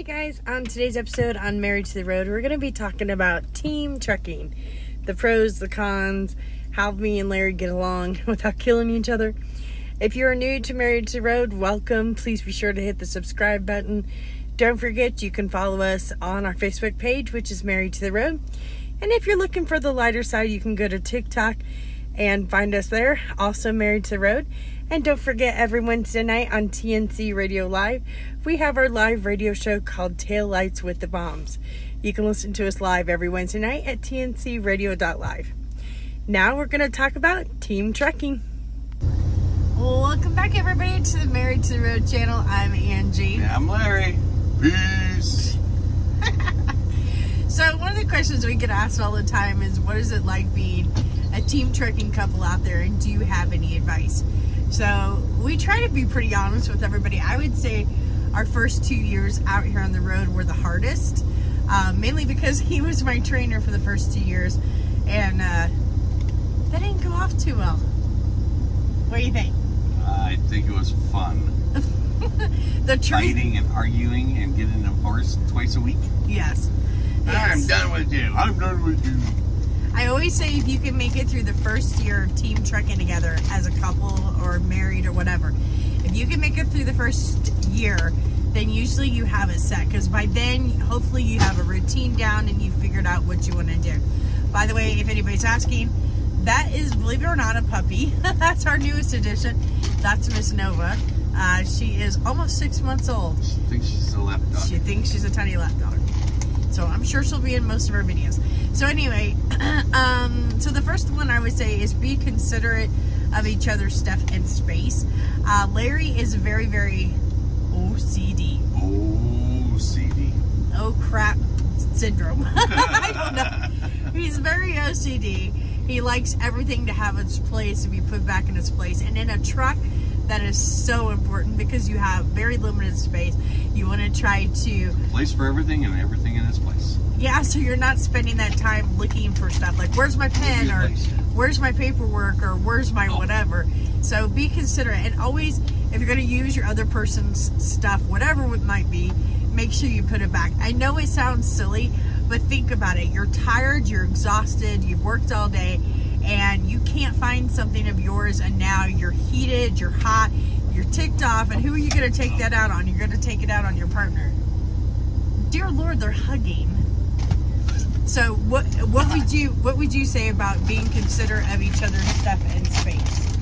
Hey guys, on today's episode on Married to the Road, we're going to be talking about team trucking. The pros, the cons, how me and Larry get along without killing each other. If you're new to Married to the Road, welcome. Please be sure to hit the subscribe button. Don't forget you can follow us on our Facebook page, which is Married to the Road. And if you're looking for the lighter side, you can go to TikTok and find us there, also Married to the Road. And don't forget, every Wednesday night on TNC Radio Live, we have our live radio show called Tail Lights with the Bombs. You can listen to us live every Wednesday night at tncradio.live. Now we're going to talk about team trucking. Well, welcome back everybody to the Married to the Road channel. I'm Angie. Yeah, I'm Larry. Peace. So one of the questions we get asked all the time is, what is it like being a team trucking couple out there, and do you have any advice? So we try to be pretty honest with everybody. I would say our first 2 years out here on the road were the hardest, mainly because he was my trainer for the first 2 years, and that didn't go off too well. What do you think? I think it was fun. The truth, fighting and arguing and getting divorced twice a week. Yes. I'm done with you. I'm done with you. I always say if you can make it through the first year of team trucking together as a couple or married or whatever, if you can make it through the first year, then usually you have it set, because by then hopefully you have a routine down and you've figured out what you want to do. By the way, if anybody's asking, that is, believe it or not, a puppy. That's our newest addition. That's Miss Nova. She is almost 6 months old. She thinks she's a lap dog. She thinks she's a tiny lap dog. So I'm sure she'll be in most of our videos. So anyway, so the first one I would say is be considerate of each other's stuff and space. Larry is very, very OCD. OCD. Oh crap syndrome. I don't know. He's very OCD. He likes everything to have its place, to be put back in its place. And in a truck, that is so important because you have very limited space. You want to try to... place for everything and everything in its place. Yeah, so you're not spending that time looking for stuff like, where's my pen, or where's my paperwork, or where's my whatever. So be considerate, and always, if you're going to use your other person's stuff, whatever it might be, make sure you put it back. I know it sounds silly, but think about it. You're tired, you're exhausted, you've worked all day, and you can't find something of yours, and now you're heated, you're hot, you're ticked off, and who are you going to take that out on? You're going to take it out on your partner. Dear Lord, they're hugging. So what would you say about being considerate of each other's stuff and space?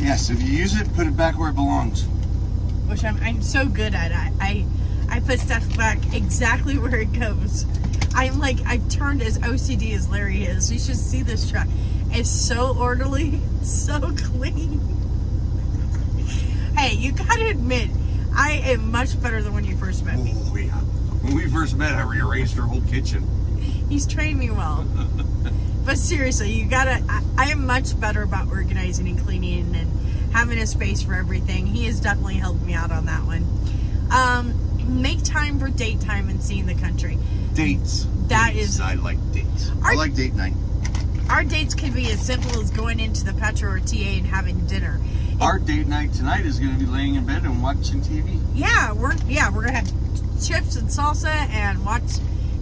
Yes, if you use it, put it back where it belongs. Which I'm so good at. I put stuff back exactly where it goes. I've turned as OCD as Larry is. You should see this truck. It's so orderly, so clean. Hey, you gotta admit, I am much better than when you first met me. Oh yeah. When we first met, I rearranged her whole kitchen. He's trained me well. But seriously, you gotta, I am much better about organizing and cleaning and having a space for everything. He has definitely helped me out on that one. Make time for date time and seeing the country. Dates. I like dates. I like date night. Our dates can be as simple as going into the Petro or TA and having dinner. Our date night tonight is going to be laying in bed and watching TV. Yeah, we're gonna have chips and salsa and watch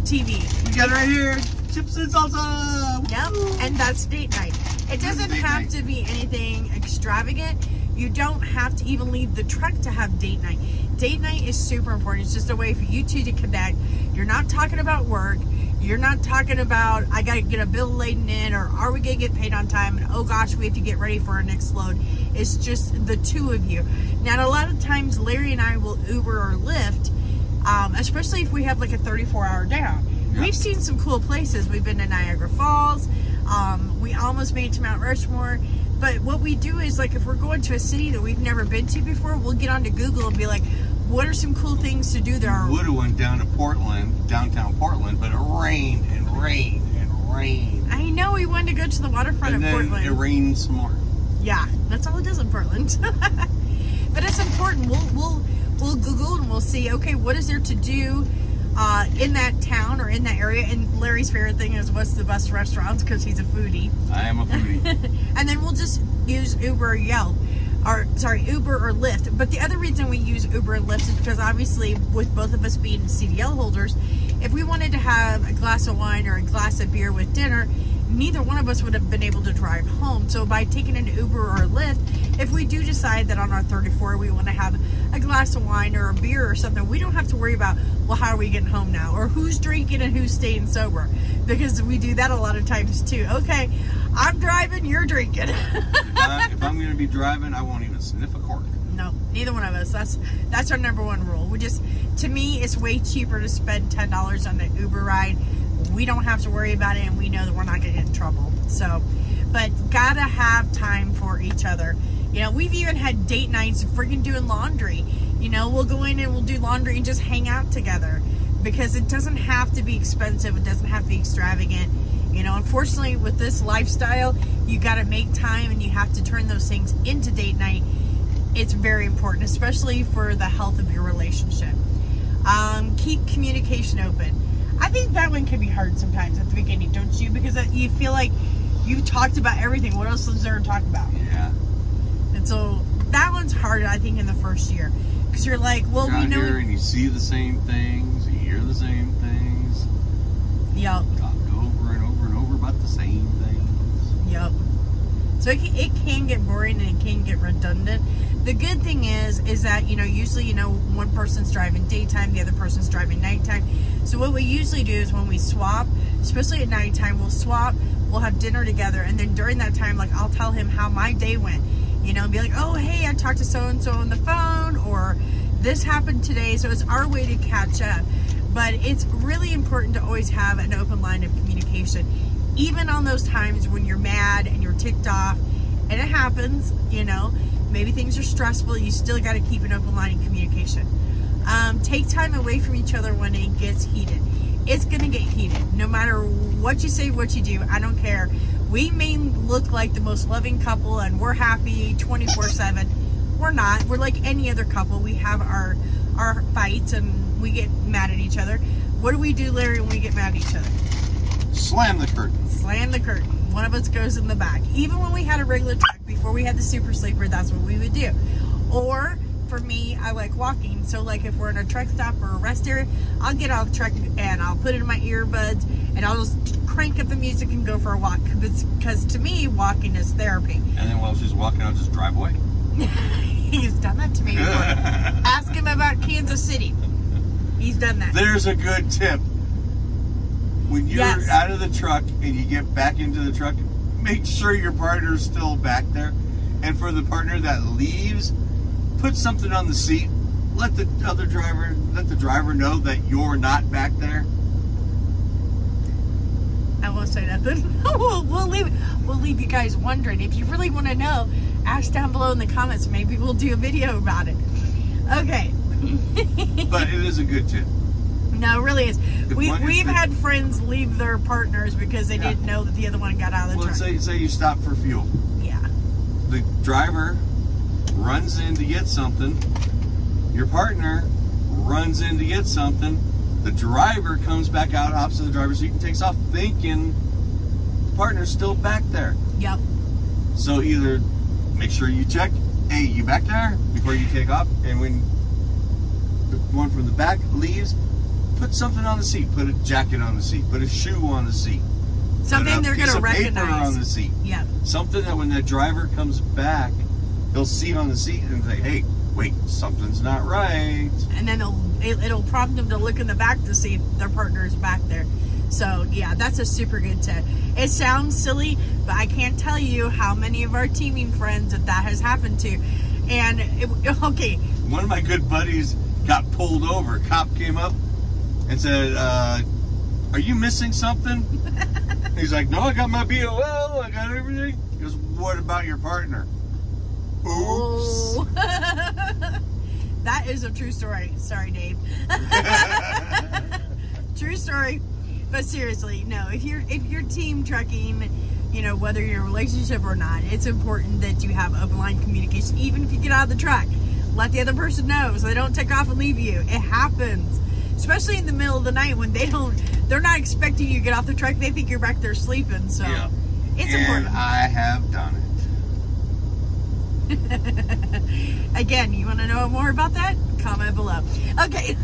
TV. We got it right here, chips and salsa. Yep, and that's date night. It doesn't have to be anything extravagant. You don't have to even leave the truck to have date night. Date night is super important. It's just a way for you two to connect. You're not talking about work. You're not talking about, I got to get a bill laden in, or are we going to get paid on time? And oh gosh, we have to get ready for our next load. It's just the two of you. Now, a lot of times, Larry and I will Uber or Lyft, especially if we have like a 34-hour down. Yeah. We've seen some cool places. We've been to Niagara Falls. We almost made it to Mount Rushmore. But what we do is, like, if we're going to a city that we've never been to before, we'll get onto Google and be like, what are some cool things to do there? We would have went down to Portland, downtown Portland, but it rained and rained and rained. I know, we wanted to go to the waterfront of Portland. And then it rained some more. Yeah, that's all it does in Portland. But it's important. We'll Google and we'll see, okay, what is there to do in that town or in that area? And Larry's favorite thing is, what's the best restaurants, because he's a foodie. I am a foodie. And then we'll just use Uber or Yelp. Uber or Lyft. But the other reason we use Uber and Lyft is because obviously with both of us being CDL holders, if we wanted to have a glass of wine or a glass of beer with dinner, neither one of us would have been able to drive home. So by taking an Uber or a Lyft, if we do decide that on our 34 we want to have a glass of wine or a beer or something, we don't have to worry about, well, how are we getting home now? Or who's drinking and who's staying sober? Because we do that a lot of times too. Okay, I'm driving, you're drinking. If I'm going to be driving, I won't even sniff a cork. No, neither one of us. That's our number one rule. To me, it's way cheaper to spend $10 on an Uber ride. We don't have to worry about it, and we know that we're not going to get in trouble. So, but gotta have time for each other. You know, we've even had date nights freaking doing laundry. You know, we'll go in and we'll do laundry and just hang out together, because it doesn't have to be expensive. It doesn't have to be extravagant. You know, unfortunately, with this lifestyle, you got to make time and you have to turn those things into date night. It's very important, especially for the health of your relationship. Keep communication open. I think that one can be hard sometimes at the beginning, don't you? Because you feel like you've talked about everything. What else is there to talk about? Yeah. And so that one's hard, I think, in the first year. Because you're like, well, we know. Here and you see the same things, you hear the same things. Yep. Talk over and over and over about the same things. Yep. So it can get boring and it can get redundant. The good thing is that, you know, usually, you know, one person's driving daytime, the other person's driving nighttime. So what we usually do is when we swap, especially at nighttime, we'll swap, we'll have dinner together, and then during that time, like, I'll tell him how my day went. You know, be like, oh, hey, I talked to so-and-so on the phone, or this happened today. So it's our way to catch up. But it's really important to always have an open line of communication, even on those times when you're mad and you're ticked off, and it happens, you know, maybe things are stressful, you still got to keep an open line of communication. Take time away from each other when it gets heated. It's going to get heated. No matter what you say, what you do, I don't care. We may look like the most loving couple and we're happy 24/7. We're not. We're like any other couple. We have our fights and we get mad at each other. What do we do, Larry, when we get mad at each other? Slam the curtain. Slam the curtain. One of us goes in the back. Even when we had a regular truck, before we had the super sleeper, that's what we would do. Or for me, I like walking. So like if we're in a truck stop or a rest area, I'll get out of the truck and I'll put it in my earbuds and I'll just crank up the music and go for a walk. Because to me, walking is therapy. And then while she's walking, I'll just drive away. He's done that to me before. Ask him about Kansas City. He's done that. There's a good tip. When you're out of the truck and you get back into the truck, make sure your partner's still back there. And for the partner that leaves, put something on the seat. Let the driver know that you're not back there. I won't say nothing. We'll leave you guys wondering. If you really want to know, ask down below in the comments. Maybe we'll do a video about it. Okay. But it is a good tip. No, it really is. We've had friends leave their partners because they didn't know that the other one got out of the truck. Say you stop for fuel. Yeah. The driver runs in to get something. Your partner runs in to get something. The driver comes back out opposite the driver's seat and takes off, thinking the partner's still back there. Yep. So either make sure you check, hey, you back there, before you take off, and when the one from the back leaves, put something on the seat. Put a jacket on the seat. Put a shoe on the seat. Something they're going to recognize. Paper on the seat. Yeah. Something that when that driver comes back, he'll see on the seat and say, hey, wait, something's not right. And then it'll prompt them to look in the back to see if their partner is back there. So, yeah, that's a super good tip. It sounds silly, but I can't tell you how many of our teaming friends that has happened to. And, okay. One of my good buddies got pulled over. A cop came up and said, are you missing something? He's like, no, I got my BOL, I got everything. He goes, what about your partner? Oops. Oh. That is a true story. Sorry, Dave. True story. But seriously, no, if you're team trucking, you know, whether you're in a relationship or not, it's important that you have open line communication. Even if you get out of the truck, let the other person know so they don't take off and leave you. It happens. Especially in the middle of the night when they're not expecting you to get off the truck. They think you're back there sleeping. So it's important. I have done it. Again, you want to know more about that? Comment below. Okay.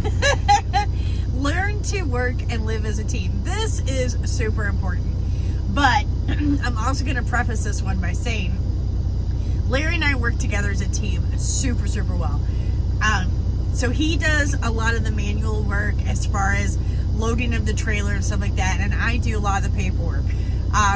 Learn to work and live as a team. This is super important. But I'm also going to preface this one by saying Larry and I work together as a team super, super well. So he does a lot of the manual work as far as loading of the trailer and stuff like that, and I do a lot of the paperwork.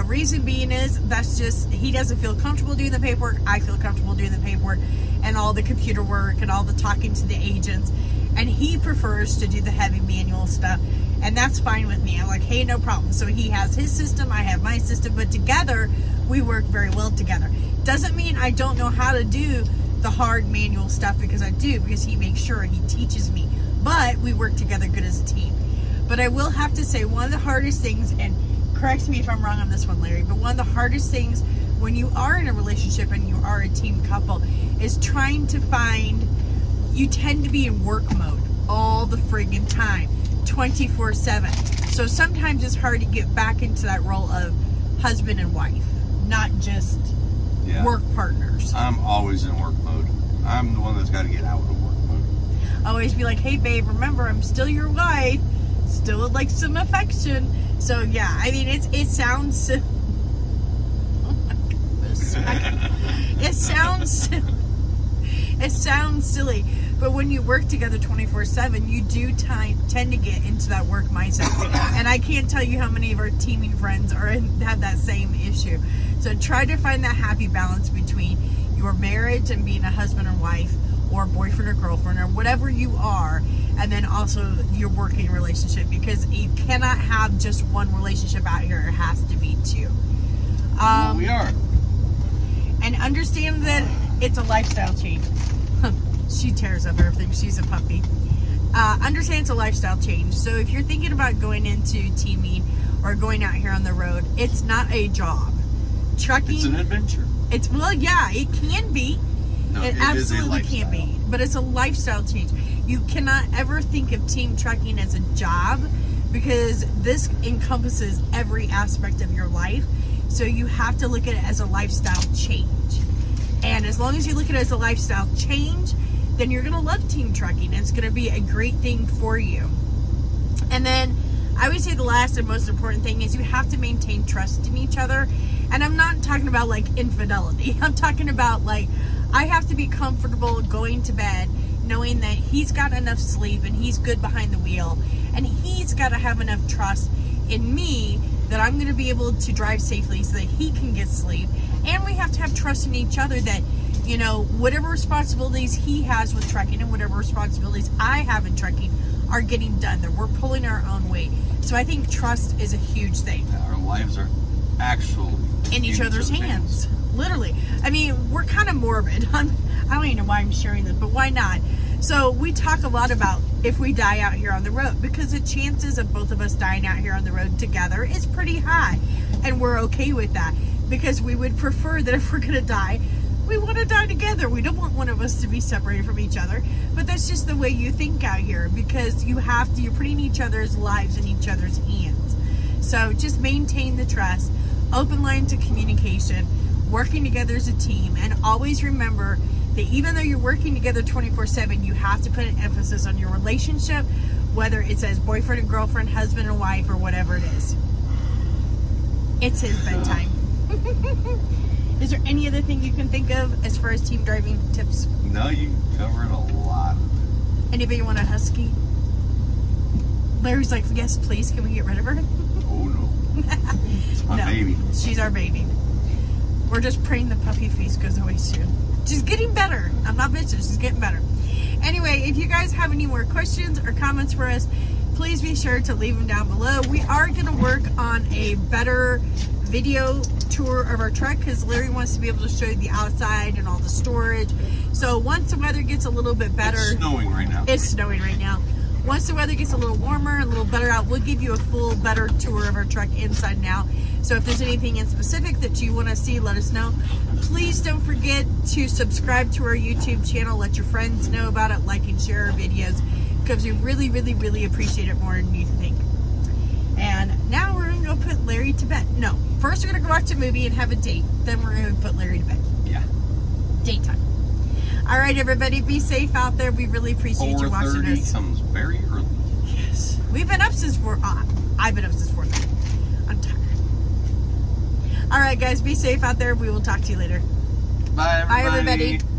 Reason being is that's just, he doesn't feel comfortable doing the paperwork. I feel comfortable doing the paperwork and all the computer work and all the talking to the agents, and he prefers to do the heavy manual stuff, and that's fine with me. I'm like, hey, no problem. So he has his system, I have my system, but together we work very well together. Doesn't mean I don't know how to do the hard manual stuff, because I do, because he makes sure he teaches me, but we work together good as a team. But I will have to say, one of the hardest things, and correct me if I'm wrong on this one, Larry, but one of the hardest things when you are in a relationship and you are a team couple is trying to find, you tend to be in work mode all the friggin' time, 24/7. So sometimes it's hard to get back into that role of husband and wife, not just work partners. I'm always in work mode. I'm the one that's got to get out of work mode. Always be like, hey babe, remember I'm still your wife, still would like some affection. So yeah, I mean, it sounds, oh my goodness, it sounds silly, but when you work together 24/7, you do tend to get into that work mindset. And I can't tell you how many of our teaming friends have that same issue. So try to find that happy balance between your marriage and being a husband or wife, or boyfriend or girlfriend, or whatever you are, and then also your working relationship, because you cannot have just one relationship out here. It has to be two. We are. And understand that it's a lifestyle change. She tears up everything. She's a puppy. Understand it's a lifestyle change. So if you're thinking about going into teaming or going out here on the road, it's not a job. Trucking. It's an adventure. Well, yeah, it can be. No, it absolutely can be. But it's a lifestyle change. You cannot ever think of team trucking as a job, because this encompasses every aspect of your life. So you have to look at it as a lifestyle change. And as long as you look at it as a lifestyle change, then you're going to love team trucking. And it's going to be a great thing for you. And then I would say the last and most important thing is you have to maintain trust in each other. And I'm not talking about like infidelity. I'm talking about like, I have to be comfortable going to bed knowing that he's got enough sleep and he's good behind the wheel, and he's got to have enough trust in me that I'm going to be able to drive safely so that he can get sleep. And we have to have trust in each other that, you know, whatever responsibilities he has with trucking and whatever responsibilities I have in trucking are getting done, that we're pulling our own weight. So I think trust is a huge thing. Our lives are actually in each other's hands. Literally. I mean, we're kind of morbid. I don't even know why I'm sharing this, but why not? So we talk a lot about if we die out here on the road, because the chances of both of us dying out here on the road together is pretty high. And we're okay with that, because we would prefer that if we're going to die, we want to die together. We don't want one of us to be separated from each other. But that's just the way you think out here, because you're putting each other's lives in each other's hands. So just maintain the trust, open lines of communication, working together as a team, and always remember that even though you're working together 24/7, you have to put an emphasis on your relationship, whether it's as boyfriend and girlfriend, husband and wife, or whatever it is. It's his bedtime. Is there any other thing you can think of as far as team driving tips? No, you covered a lot of it. Anybody want a husky? Larry's like, yes, please. Can we get rid of her? Oh, no. It's my baby. She's our baby. We're just praying the puppy face goes away soon. She's getting better. I'm not bitching. She's getting better. Anyway, if you guys have any more questions or comments for us, please be sure to leave them down below. We are going to work on a better video tour of our truck, because Larry wants to be able to show you the outside and all the storage. So once the weather gets a little bit better. It's snowing right now. It's snowing right now. Once the weather gets a little warmer, a little better out, we'll give you a full, better tour of our truck inside and out. So if there's anything in specific that you want to see, let us know. Please don't forget to subscribe to our YouTube channel. Let your friends know about it. Like and share our videos, because we really, really, really appreciate it more than you think. And now we're going to go put Larry to bed. No, first we're going to go watch a movie and have a date. Then we're going to put Larry to bed. Yeah. daytime. All right, everybody, be safe out there. We really appreciate you watching us. 4:30 comes very early. Yes. We've been up since 4. I've been up since 4:30. I'm tired. All right, guys, be safe out there. We will talk to you later. Bye, everybody. Bye, everybody.